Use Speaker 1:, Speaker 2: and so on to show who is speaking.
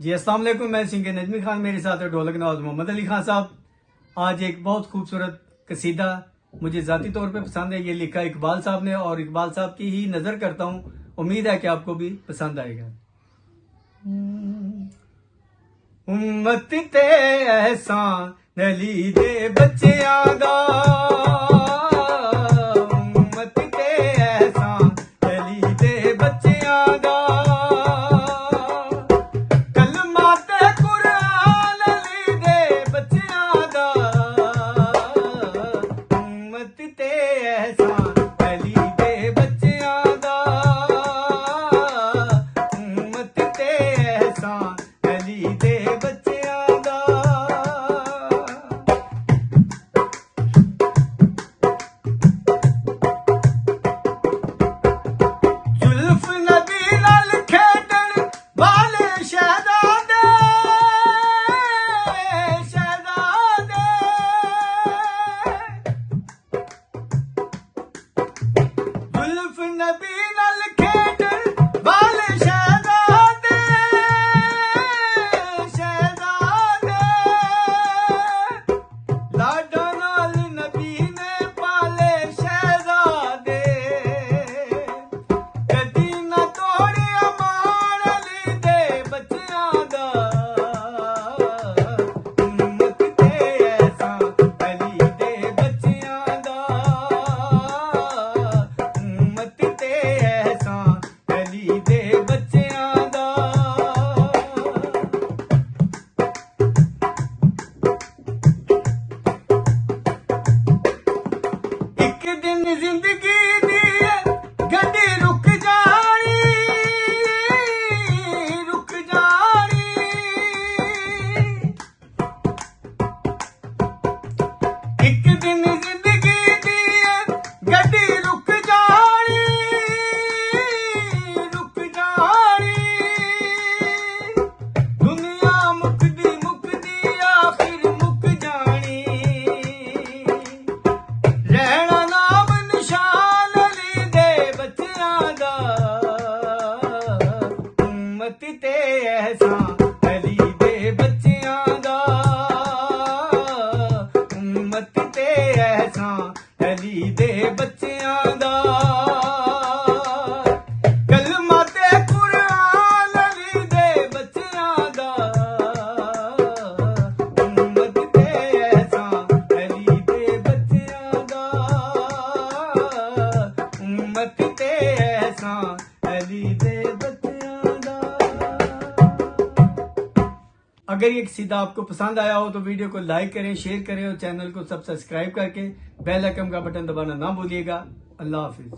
Speaker 1: जी अस्सलाम वालेकुम, मैं सिंगर नजमी खान, मेरे साथ है ढोलक नवाज मोहम्मद अली खान साहब। आज एक बहुत खूबसूरत कसीदा मुझे ज़ाती तौर पे पसंद है। ये लिखा इकबाल साहब ने और इकबाल साहब की ही नज़र करता हूँ। उम्मीद है कि आपको भी पसंद आएगा। उम्मत ते एहसान नली दे बच्चियां दा, उम्मत ते एहसान नली दे बच्चियां दा, कलमा ते कुरान अली दे बच्चियां दा, उम्मत ते एहसान अली दे बच्चियां दा, उम्मत ते एहसान अली दे बच्चियां दा। जुल्फ नबी नाल खेडण वाले शहजादे, शहजादे, जुल्फ नबी नाल खेडण वाले शहजादे, शहजादे, लाडा नाल नबी ने पाले शहजादे, कदी ना तोड़िया मान अली दे बच्चियां दा, उम्मत ते एहसान अली दे बच्चियां दा, उम्मत ते एहसान अली दे बच्चियां दा। एक दिन जिंदगी दी गड्डी रुक जानी, रुक जानी, एक दिन जिंदगी दी गड्डी रुक जानी, रुक जानी, दुनिया मुकदी मुकदी आखिर मुक जानी, रहना नाम निशान अली दे बच्चियां दा, उम्मत ते एहसान अली दे बच्चियां दा, उम्मत ते एहसान अली दे बच्चियां दा, कलमा ते कुरान अली दे बच्चियां दा, उम्मत ते एहसान अली दे बच्चियां दा, उम्मत ते एहसान अली दे बच्चियां दा। अगर ये सीधा आपको पसंद आया हो तो वीडियो को लाइक करें, शेयर करें और चैनल को सब्सक्राइब करके बेल आइकन का बटन दबाना ना भूलिएगा। अल्लाह हाफिज।